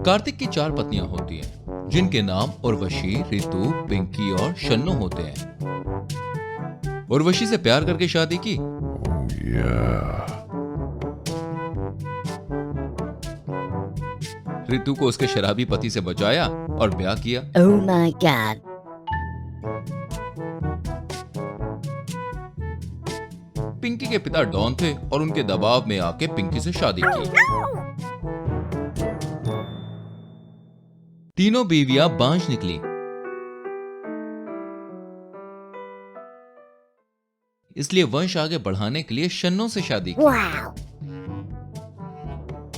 कार्तिक की 4 पत्नियां होती हैं, जिनके नाम उर्वशी, ऋतु, पिंकी और शन्नु होते हैं। उर्वशी से प्यार करके शादी की। ऋतु को उसके शराबी पति से बचाया और ब्याह किया। Oh my God. पिंकी के पिता डॉन थे और उनके दबाव में आके पिंकी से शादी की। तीनों बीवियां बांझ निकली। इसलिए वंश आगे बढ़ाने के लिए शन्नो से शादी की। Wow.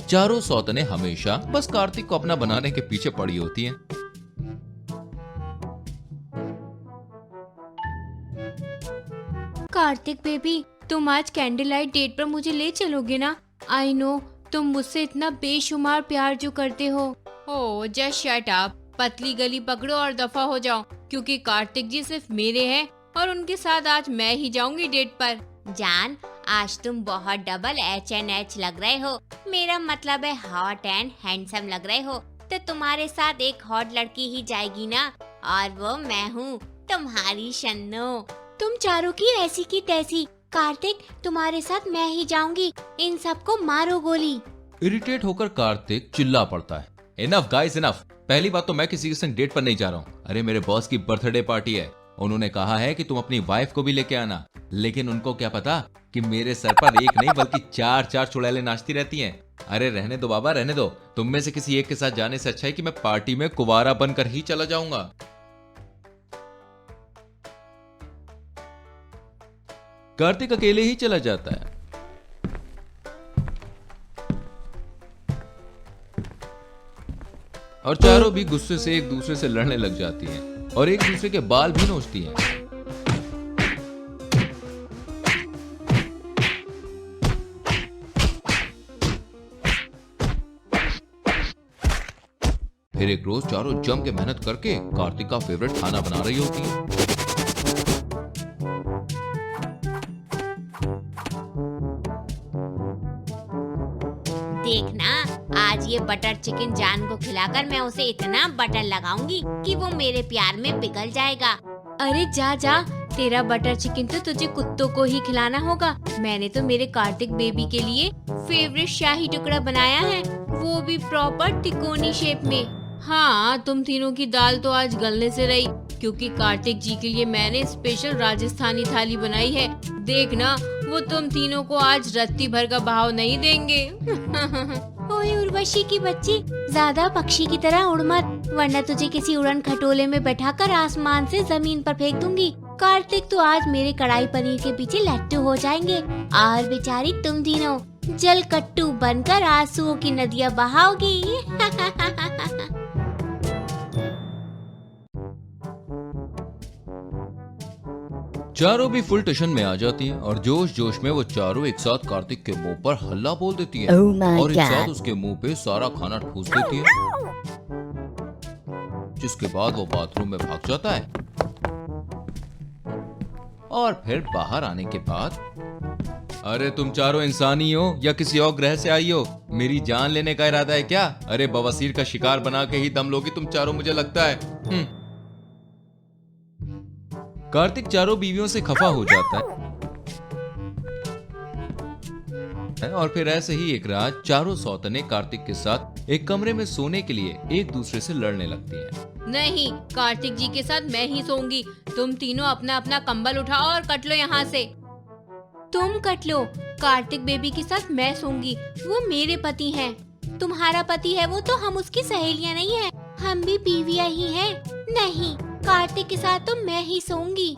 चारों सौतने हमेशा बस कार्तिक को अपना बनाने के पीछे पड़ी होती हैं। कार्तिक बेबी, तुम आज कैंडल लाइट डेट पर मुझे ले चलोगे ना? आई नो तुम मुझसे इतना बेशुमार प्यार जो करते हो। ओह जस्ट शट अप, पतली गली पकड़ो और दफा हो जाओ, क्योंकि कार्तिक जी सिर्फ मेरे हैं और उनके साथ आज मैं ही जाऊंगी डेट पर। जान, आज तुम बहुत डबल H&H लग रहे हो। मेरा मतलब है हॉट एंड हैंडसम लग रहे हो। तो तुम्हारे साथ एक हॉट लड़की ही जाएगी ना, और वो मैं हूँ, तुम्हारी शन्नो। तुम चारों की ऐसी की तैसी। कार्तिक, तुम्हारे साथ मैं ही जाऊंगी। इन सबको मारो गोली। इरिटेट होकर कार्तिक चिल्ला पड़ता है, इनफ गाइस इनफ। पहली बात तो मैं किसी के संग डेट पर नहीं जा रहा हूँ। अरे मेरे बॉस की बर्थडे पार्टी है, उन्होंने कहा है कि तुम अपनी वाइफ को भी लेके आना। लेकिन उनको क्या पता कि मेरे सर पर एक नहीं बल्कि 4 चुड़ैलें नाचती रहती हैं। अरे रहने दो बाबा, रहने दो। तुम में से किसी एक के साथ जाने से अच्छा है कि मैं पार्टी में कुंवारा बनकर ही चला जाऊंगा। कार्तिक अकेले ही चला जाता है। और चारों भी गुस्से से एक दूसरे से लड़ने लग जाती हैं और एक दूसरे के बाल भी नोचती हैं। फिर एक रोज चारों जम के मेहनत करके कार्तिक का फेवरेट खाना बना रही होती है। देखना, आज ये बटर चिकन जान को खिलाकर मैं उसे इतना बटर लगाऊंगी कि वो मेरे प्यार में पिघल जाएगा। अरे जा जा, तेरा बटर चिकन तो तुझे कुत्तों को ही खिलाना होगा। मैंने तो मेरे कार्तिक बेबी के लिए फेवरेट शाही टुकड़ा बनाया है, वो भी प्रॉपर तिकोनी शेप में। हाँ, तुम तीनों की दाल तो आज गलने से रही, क्योंकि कार्तिक जी के लिए मैंने स्पेशल राजस्थानी थाली बनाई है। देखना, वो तुम तीनों को आज रत्ती भर का भाव नहीं देंगे। ओए उर्वशी की बच्ची, ज्यादा पक्षी की तरह उड़ मत, वरना तुझे किसी उड़न खटोले में बैठाकर आसमान से जमीन पर फेंक दूंगी। कार्तिक तो आज मेरे कढ़ाई पनीर के पीछे लट्टू हो जाएंगे, और बेचारी तुम तीनों जल कट्टू बनकर आंसुओं की नदियाँ बहाओगी। चारों भी फुल टेंशन में आ जाती हैं और जोश जोश में वो चारों एक साथ कार्तिक के मुंह पर हल्ला बोल देती हैं। Oh my और एक साथ God. उसके मुंह पे सारा खाना ठूस देती है, जिसके बाद वो बाथरूम में भाग जाता है। और फिर बाहर आने के बाद, अरे तुम चारों इंसान ही हो या किसी और ग्रह से आई हो? मेरी जान लेने का इरादा है क्या? अरे बवासीर का शिकार बना के ही दम लोगी तुम चारों, मुझे लगता है। कार्तिक चारों बीवियों से खफा हो जाता है और फिर ऐसे ही एक रात चारों सौतने कार्तिक के साथ एक कमरे में सोने के लिए एक दूसरे से लड़ने लगती हैं। नहीं, कार्तिक जी के साथ मैं ही सोऊंगी। तुम तीनों अपना अपना कंबल उठाओ और कट लो यहाँ से। तुम कट लो, कार्तिक बेबी के साथ मैं सोऊंगी, वो मेरे पति हैं। तुम्हारा पति है वो तो हम उसकी सहेलियां नहीं है, हम भी बीवियां ही हैं। नहीं, कार्तिक के साथ तो मैं ही सोऊंगी।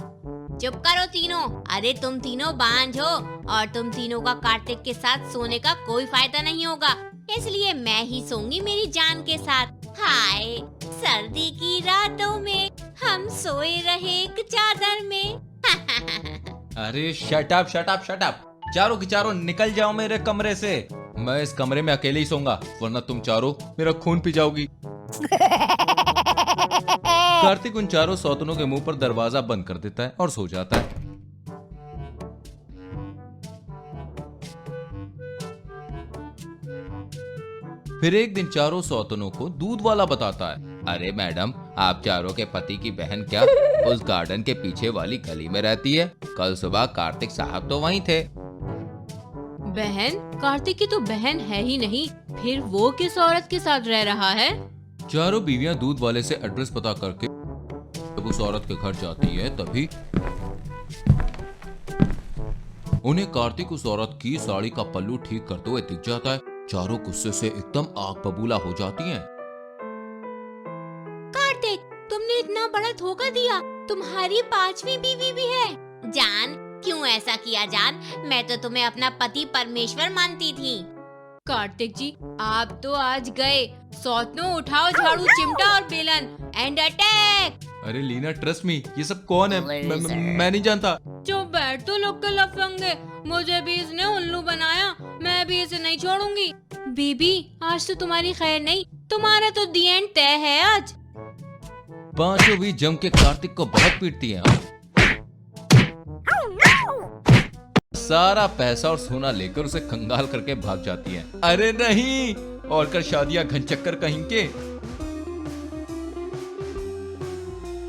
चुप करो तीनों। अरे तुम तीनों बांझ हो और तुम तीनों का कार्तिक के साथ सोने का कोई फायदा नहीं होगा, इसलिए मैं ही सोऊंगी मेरी जान के साथ। हाय, सर्दी की रातों में हम सोए रहे एक चादर में। अरे shut up shut up shut up, चारों की चारों निकल जाओ मेरे कमरे से। मैं इस कमरे में अकेले ही सोऊंगा, वरना तुम चारों मेरा खून पी जाओगी। कार्तिक उन चारों सौतनों के मुंह पर दरवाजा बंद कर देता है और सो जाता है। फिर एक दिन चारों सौतनों को दूध वाला बताता है, अरे मैडम, आप चारों के पति की बहन क्या उस गार्डन के पीछे वाली गली में रहती है? कल सुबह कार्तिक साहब तो वहीं थे। बहन? कार्तिक की तो बहन है ही नहीं, फिर वो किस औरत के साथ रह रहा है? चारों बीवियां दूध वाले से एड्रेस पता करके जब उस औरत के घर जाती है, तभी उन्हें कार्तिक उस औरत की साड़ी का पल्लू ठीक करते हुए दिख जाता है। चारों गुस्से से एकदम आग बबूला हो जाती हैं। कार्तिक, तुमने इतना बड़ा धोखा दिया। तुम्हारी 5वीं बीवी भी है। जान, क्यों ऐसा किया जान? मैं तो तुम्हें अपना पति परमेश्वर मानती थी। कार्तिक जी, आप तो आज गए। सौतनों, उठाओ झाड़ू, चिमटा और बेलन एंड अटैक। अरे लीना, ट्रस्ट मी, ये सब कौन है? मैं नहीं जानता। जो बैठ तो लोग के लफंगे, मुझे भी इसने उल्लू बनाया, मैं भी इसे नहीं छोड़ूंगी। बीबी, आज तो तुम्हारी खैर नहीं, तुम्हारा तो दी एंड तय है आज। पांचों भी जम के कार्तिक को बहुत पीटती हैं। सारा पैसा और सोना लेकर उसे कंगाल करके भाग जाती हैं। अरे नहीं, और कर शादियां घनचक्कर कहीं के।